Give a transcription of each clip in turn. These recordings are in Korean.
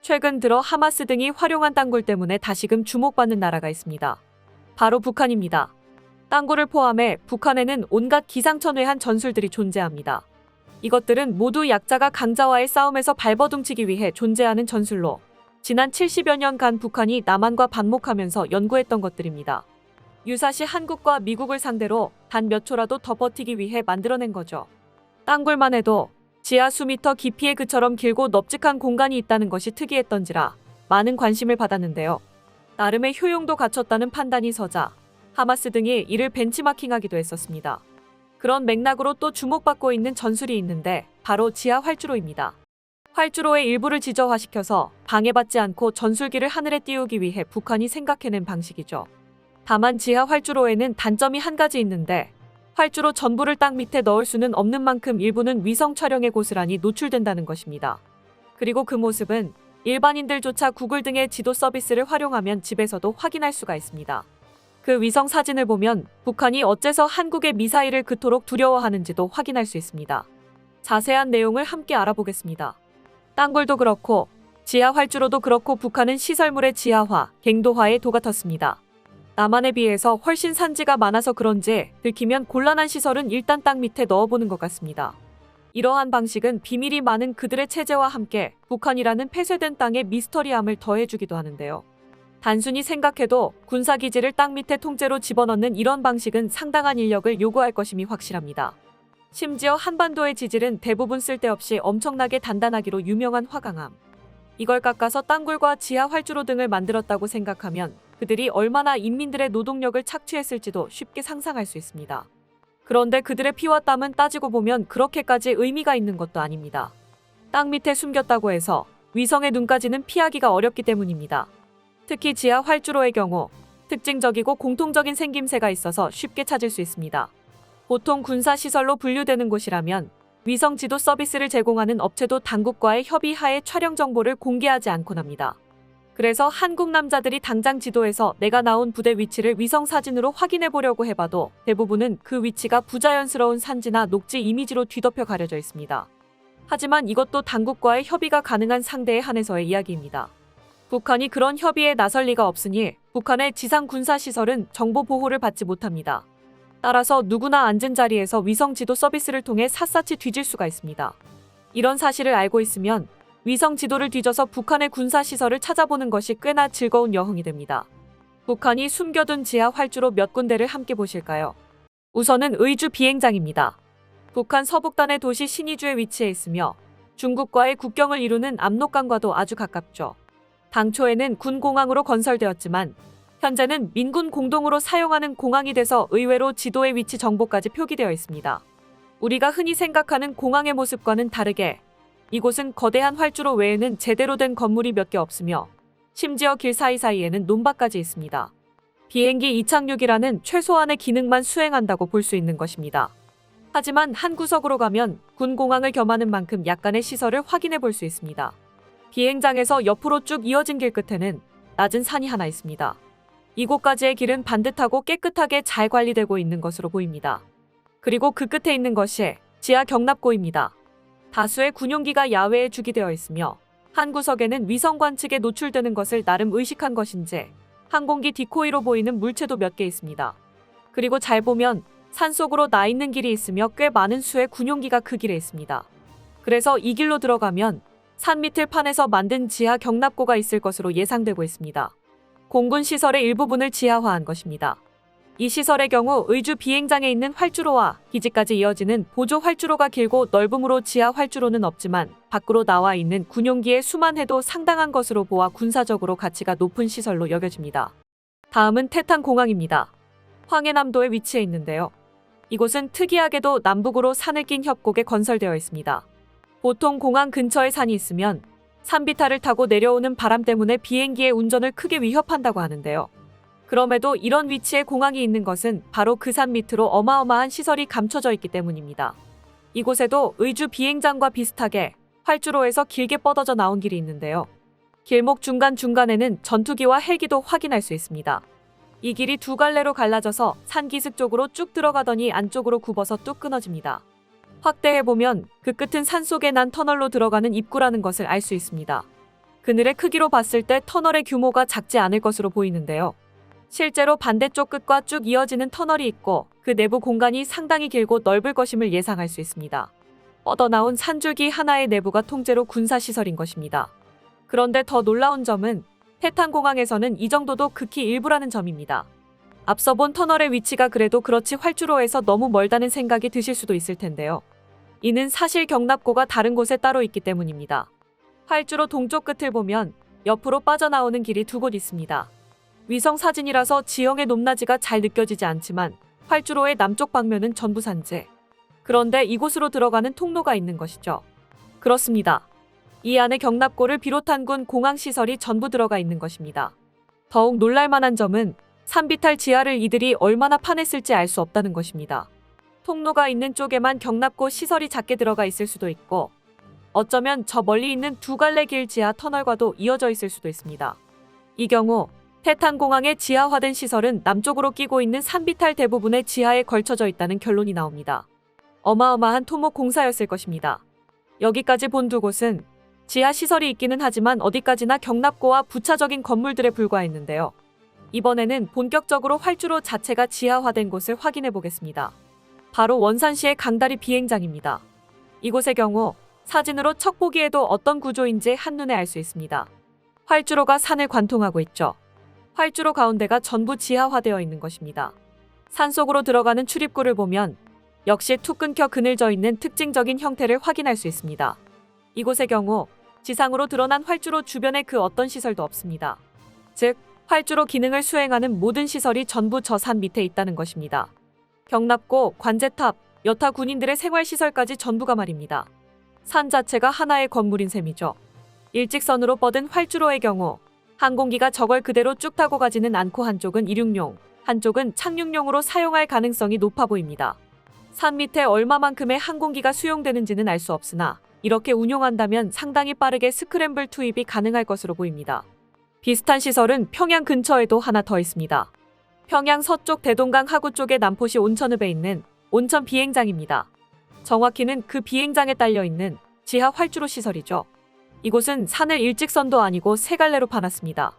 최근 들어 하마스 등이 활용한 땅굴 때문에 다시금 주목받는 나라가 있습니다. 바로 북한입니다. 땅굴을 포함해 북한에는 온갖 기상천외한 전술들이 존재합니다. 이것들은 모두 약자가 강자와의 싸움에서 발버둥치기 위해 존재하는 전술로 지난 70여 년간 북한이 남한과 반목하면서 연구했던 것들입니다. 유사시 한국과 미국을 상대로 단 몇 초라도 더 버티기 위해 만들어낸 거죠. 땅굴만 해도 지하 수미터 깊이의 그처럼 길고 넓직한 공간이 있다는 것이 특이했던지라 많은 관심을 받았는데요. 나름의 효용도 갖췄다는 판단이 서자 하마스 등이 이를 벤치마킹하기도 했었습니다. 그런 맥락으로 또 주목받고 있는 전술이 있는데 바로 지하 활주로입니다. 활주로의 일부를 지저화시켜서 방해받지 않고 전술기를 하늘에 띄우기 위해 북한이 생각해낸 방식이죠. 다만 지하 활주로에는 단점이 한 가지 있는데 활주로 전부를 땅 밑에 넣을 수는 없는 만큼 일부는 위성 촬영에 고스란히 노출된다는 것입니다. 그리고 그 모습은 일반인들조차 구글 등의 지도 서비스를 활용하면 집에서도 확인할 수가 있습니다. 그 위성 사진을 보면 북한이 어째서 한국의 미사일을 그토록 두려워하는지도 확인할 수 있습니다. 자세한 내용을 함께 알아보겠습니다. 땅굴도 그렇고 지하 활주로도 그렇고 북한은 시설물의 지하화, 갱도화에 도가텄습니다. 남한에 비해서 훨씬 산지가 많아서 그런지 들키면 곤란한 시설은 일단 땅 밑에 넣어보는 것 같습니다. 이러한 방식은 비밀이 많은 그들의 체제와 함께 북한이라는 폐쇄된 땅에 미스터리함을 더해주기도 하는데요. 단순히 생각해도 군사기지를 땅 밑에 통째로 집어넣는 이런 방식은 상당한 인력을 요구할 것임이 확실합니다. 심지어 한반도의 지질은 대부분 쓸데없이 엄청나게 단단하기로 유명한 화강암. 이걸 깎아서 땅굴과 지하 활주로 등을 만들었다고 생각하면 그들이 얼마나 인민들의 노동력을 착취했을지도 쉽게 상상할 수 있습니다. 그런데 그들의 피와 땀은 따지고 보면 그렇게까지 의미가 있는 것도 아닙니다. 땅 밑에 숨겼다고 해서 위성의 눈까지는 피하기가 어렵기 때문입니다. 특히 지하 활주로의 경우 특징적이고 공통적인 생김새가 있어서 쉽게 찾을 수 있습니다. 보통 군사시설로 분류되는 곳이라면 위성 지도 서비스를 제공하는 업체도 당국과의 협의하에 촬영 정보를 공개하지 않곤 합니다. 그래서 한국 남자들이 당장 지도에서 내가 나온 부대 위치를 위성 사진으로 확인해 보려고 해봐도 대부분은 그 위치가 부자연스러운 산지나 녹지 이미지로 뒤덮여 가려져 있습니다. 하지만 이것도 당국과의 협의가 가능한 상대에 한해서의 이야기입니다. 북한이 그런 협의에 나설 리가 없으니 북한의 지상 군사시설은 정보 보호를 받지 못합니다. 따라서 누구나 앉은 자리에서 위성 지도 서비스를 통해 샅샅이 뒤질 수가 있습니다. 이런 사실을 알고 있으면 위성 지도를 뒤져서 북한의 군사시설을 찾아보는 것이 꽤나 즐거운 여흥이 됩니다. 북한이 숨겨둔 지하 활주로 몇 군데를 함께 보실까요? 우선은 의주 비행장입니다. 북한 서북단의 도시 신의주에 위치해 있으며 중국과의 국경을 이루는 압록강과도 아주 가깝죠. 당초에는 군공항으로 건설되었지만 현재는 민군 공동으로 사용하는 공항이 돼서 의외로 지도의 위치 정보까지 표기되어 있습니다. 우리가 흔히 생각하는 공항의 모습과는 다르게 이곳은 거대한 활주로 외에는 제대로 된 건물이 몇 개 없으며 심지어 길 사이사이에는 논밭까지 있습니다. 비행기 이착륙이라는 최소한의 기능만 수행한다고 볼 수 있는 것입니다. 하지만 한 구석으로 가면 군공항을 겸하는 만큼 약간의 시설을 확인해 볼 수 있습니다. 비행장에서 옆으로 쭉 이어진 길 끝에는 낮은 산이 하나 있습니다. 이곳까지의 길은 반듯하고 깨끗하게 잘 관리되고 있는 것으로 보입니다. 그리고 그 끝에 있는 것이 지하 경납고입니다. 다수의 군용기가 야외에 주기되어 있으며 한 구석에는 위성 관측에 노출되는 것을 나름 의식한 것인지 항공기 디코이로 보이는 물체도 몇 개 있습니다. 그리고 잘 보면 산속으로 나 있는 길이 있으며 꽤 많은 수의 군용기가 그 길에 있습니다. 그래서 이 길로 들어가면 산 밑을 판에서 만든 지하 경납고가 있을 것으로 예상되고 있습니다. 공군 시설의 일부분을 지하화한 것입니다. 이 시설의 경우 의주 비행장에 있는 활주로와 기지까지 이어지는 보조 활주로가 길고 넓음으로 지하 활주로는 없지만 밖으로 나와 있는 군용기의 수만 해도 상당한 것으로 보아 군사적으로 가치가 높은 시설로 여겨집니다. 다음은 태탄공항입니다. 황해남도에 위치해 있는데요. 이곳은 특이하게도 남북으로 산을 낀 협곡에 건설되어 있습니다. 보통 공항 근처에 산이 있으면 산비탈을 타고 내려오는 바람 때문에 비행기의 운전을 크게 위협한다고 하는데요. 그럼에도 이런 위치에 공항이 있는 것은 바로 그 산 밑으로 어마어마한 시설이 감춰져 있기 때문입니다. 이곳에도 의주 비행장과 비슷하게 활주로에서 길게 뻗어져 나온 길이 있는데요. 길목 중간중간에는 전투기와 헬기도 확인할 수 있습니다. 이 길이 두 갈래로 갈라져서 산 기슭 쪽으로 쭉 들어가더니 안쪽으로 굽어서 뚝 끊어집니다. 확대해보면 그 끝은 산속에 난 터널로 들어가는 입구라는 것을 알 수 있습니다. 그늘의 크기로 봤을 때 터널의 규모가 작지 않을 것으로 보이는데요. 실제로 반대쪽 끝과 쭉 이어지는 터널이 있고 그 내부 공간이 상당히 길고 넓을 것임을 예상할 수 있습니다. 뻗어나온 산줄기 하나의 내부가 통째로 군사시설인 것입니다. 그런데 더 놀라운 점은 태탄공항에서는 이 정도도 극히 일부라는 점입니다. 앞서 본 터널의 위치가 그래도 그렇지 활주로에서 너무 멀다는 생각이 드실 수도 있을 텐데요. 이는 사실 경납고가 다른 곳에 따로 있기 때문입니다. 활주로 동쪽 끝을 보면 옆으로 빠져나오는 길이 두 곳 있습니다. 위성 사진이라서 지형의 높낮이가 잘 느껴지지 않지만 활주로의 남쪽 방면은 전부 산재. 그런데 이곳으로 들어가는 통로가 있는 것이죠. 그렇습니다. 이 안에 경납고를 비롯한 군 공항시설이 전부 들어가 있는 것입니다. 더욱 놀랄만한 점은 산비탈 지하를 이들이 얼마나 파냈을지 알 수 없다는 것입니다. 통로가 있는 쪽에만 경납고 시설이 작게 들어가 있을 수도 있고 어쩌면 저 멀리 있는 두 갈래 길 지하 터널과도 이어져 있을 수도 있습니다. 이 경우 태탄공항의 지하화된 시설은 남쪽으로 끼고 있는 산비탈 대부분의 지하에 걸쳐져 있다는 결론이 나옵니다. 어마어마한 토목 공사였을 것입니다. 여기까지 본 두 곳은 지하 시설이 있기는 하지만 어디까지나 경납고와 부차적인 건물들에 불과했는데요. 이번에는 본격적으로 활주로 자체가 지하화된 곳을 확인해 보겠습니다. 바로 원산시의 강다리 비행장입니다. 이곳의 경우 사진으로 척 보기에도 어떤 구조인지 한눈에 알 수 있습니다. 활주로가 산을 관통하고 있죠. 활주로 가운데가 전부 지하화되어 있는 것입니다. 산속으로 들어가는 출입구를 보면 역시 툭 끊겨 그늘져 있는 특징적인 형태를 확인할 수 있습니다. 이곳의 경우 지상으로 드러난 활주로 주변에 그 어떤 시설도 없습니다. 즉, 활주로 기능을 수행하는 모든 시설이 전부 저 산 밑에 있다는 것입니다. 경납고, 관제탑, 여타 군인들의 생활시설까지 전부가 말입니다. 산 자체가 하나의 건물인 셈이죠. 일직선으로 뻗은 활주로의 경우 항공기가 저걸 그대로 쭉 타고 가지는 않고 한쪽은 이륙용, 한쪽은 착륙용으로 사용할 가능성이 높아 보입니다. 산 밑에 얼마만큼의 항공기가 수용되는지는 알 수 없으나 이렇게 운용한다면 상당히 빠르게 스크램블 투입이 가능할 것으로 보입니다. 비슷한 시설은 평양 근처에도 하나 더 있습니다. 평양 서쪽 대동강 하구 쪽의 남포시 온천읍에 있는 온천 비행장입니다. 정확히는 그 비행장에 딸려있는 지하 활주로 시설이죠. 이곳은 산을 일직선도 아니고 세 갈래로 파놨습니다.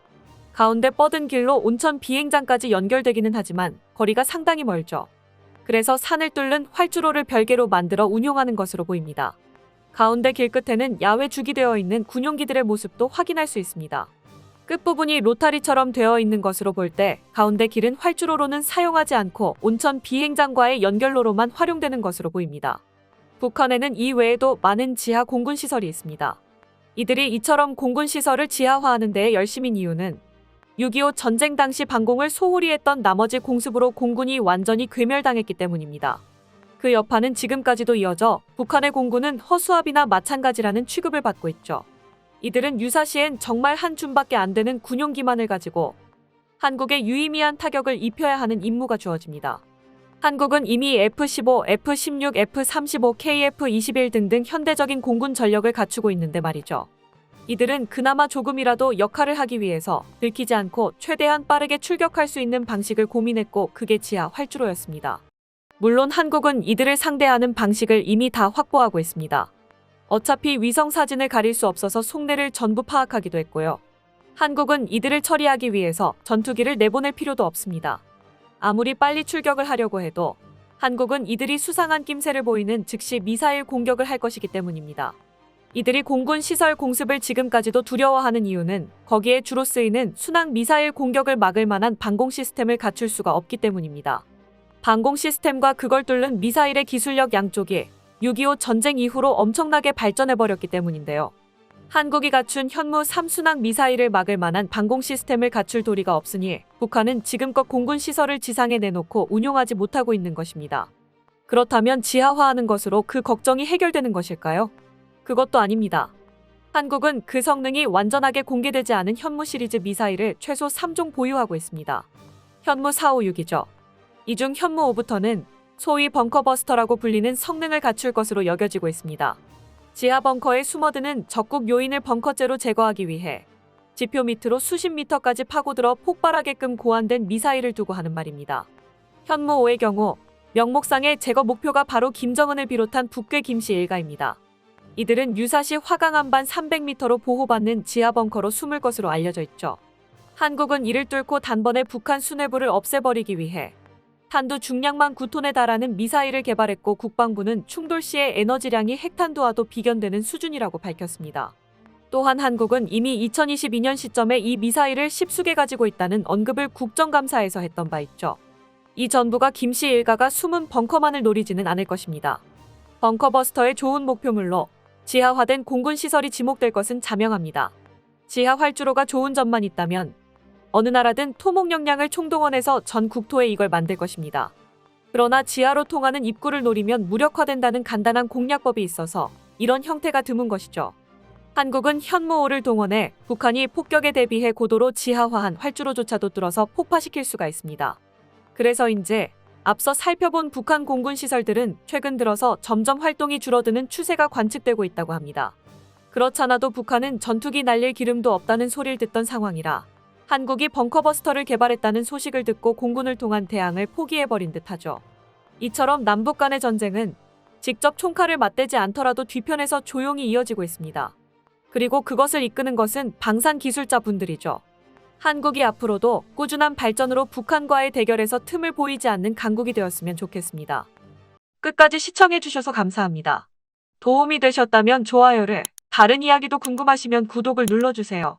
가운데 뻗은 길로 온천 비행장까지 연결되기는 하지만 거리가 상당히 멀죠. 그래서 산을 뚫는 활주로를 별개로 만들어 운용하는 것으로 보입니다. 가운데 길 끝에는 야외 주기되어 있는 군용기들의 모습도 확인할 수 있습니다. 끝부분이 로타리처럼 되어 있는 것으로 볼 때 가운데 길은 활주로로는 사용하지 않고 온천 비행장과의 연결로로만 활용되는 것으로 보입니다. 북한에는 이 외에도 많은 지하 공군시설이 있습니다. 이들이 이처럼 공군시설을 지하화하는 데에 열심인 이유는 6.25 전쟁 당시 반공을 소홀히 했던 나머지 공습으로 공군이 완전히 괴멸당했기 때문입니다. 그 여파는 지금까지도 이어져 북한의 공군은 허수아비나 마찬가지라는 취급을 받고 있죠. 이들은 유사시엔 정말 한 줌밖에 안 되는 군용기만을 가지고 한국에 유의미한 타격을 입혀야 하는 임무가 주어집니다. 한국은 이미 F-15, F-16, F-35, KF-21 등등 현대적인 공군 전력을 갖추고 있는데 말이죠. 이들은 그나마 조금이라도 역할을 하기 위해서 들키지 않고 최대한 빠르게 출격할 수 있는 방식을 고민했고 그게 지하 활주로였습니다. 물론 한국은 이들을 상대하는 방식을 이미 다 확보하고 있습니다. 어차피 위성 사진을 가릴 수 없어서 속내를 전부 파악하기도 했고요. 한국은 이들을 처리하기 위해서 전투기를 내보낼 필요도 없습니다. 아무리 빨리 출격을 하려고 해도 한국은 이들이 수상한 낌새를 보이는 즉시 미사일 공격을 할 것이기 때문입니다. 이들이 공군 시설 공습을 지금까지도 두려워하는 이유는 거기에 주로 쓰이는 순항 미사일 공격을 막을 만한 방공 시스템을 갖출 수가 없기 때문입니다. 방공 시스템과 그걸 뚫는 미사일의 기술력 양쪽이 6.25 전쟁 이후로 엄청나게 발전해버렸기 때문인데요. 한국이 갖춘 현무 3순항 미사일을 막을 만한 방공 시스템을 갖출 도리가 없으니 북한은 지금껏 공군 시설을 지상에 내놓고 운용하지 못하고 있는 것입니다. 그렇다면 지하화하는 것으로 그 걱정이 해결되는 것일까요? 그것도 아닙니다. 한국은 그 성능이 완전하게 공개되지 않은 현무 시리즈 미사일을 최소 3종 보유하고 있습니다. 현무 456이죠. 이 중 현무 5부터는 소위 벙커버스터라고 불리는 성능을 갖출 것으로 여겨지고 있습니다. 지하 벙커에 숨어드는 적국 요인을 벙커째로 제거하기 위해 지표 밑으로 수십 미터까지 파고들어 폭발하게끔 고안된 미사일을 두고 하는 말입니다. 현무 5의 경우 명목상의 제거 목표가 바로 김정은을 비롯한 북괴 김씨 일가입니다. 이들은 유사시 화강 안반 300m로 보호받는 지하 벙커로 숨을 것으로 알려져 있죠. 한국은 이를 뚫고 단번에 북한 수뇌부를 없애버리기 위해 탄두 중량만 9톤에 달하는 미사일을 개발했고 국방부는 충돌 시의 에너지량이 핵탄두와도 비견되는 수준이라고 밝혔습니다. 또한 한국은 이미 2022년 시점에 이 미사일을 10수개 가지고 있다는 언급을 국정감사에서 했던 바 있죠. 이 전부가 김씨 일가가 숨은 벙커만을 노리지는 않을 것입니다. 벙커버스터의 좋은 목표물로 지하화된 공군 시설이 지목될 것은 자명합니다. 지하 활주로가 좋은 점만 있다면 어느 나라든 토목 역량을 총동원해서 전 국토에 이걸 만들 것입니다. 그러나 지하로 통하는 입구를 노리면 무력화된다는 간단한 공략법이 있어서 이런 형태가 드문 것이죠. 한국은 현무5를 동원해 북한이 폭격에 대비해 고도로 지하화한 활주로조차도 뚫어서 폭파시킬 수가 있습니다. 그래서인지 앞서 살펴본 북한 공군 시설들은 최근 들어서 점점 활동이 줄어드는 추세가 관측되고 있다고 합니다. 그렇잖아도 북한은 전투기 날릴 기름도 없다는 소리를 듣던 상황이라 한국이 벙커버스터를 개발했다는 소식을 듣고 공군을 통한 대항을 포기해버린 듯하죠. 이처럼 남북 간의 전쟁은 직접 총칼을 맞대지 않더라도 뒤편에서 조용히 이어지고 있습니다. 그리고 그것을 이끄는 것은 방산 기술자 분들이죠. 한국이 앞으로도 꾸준한 발전으로 북한과의 대결에서 틈을 보이지 않는 강국이 되었으면 좋겠습니다. 끝까지 시청해주셔서 감사합니다. 도움이 되셨다면 좋아요를, 다른 이야기도 궁금하시면 구독을 눌러주세요.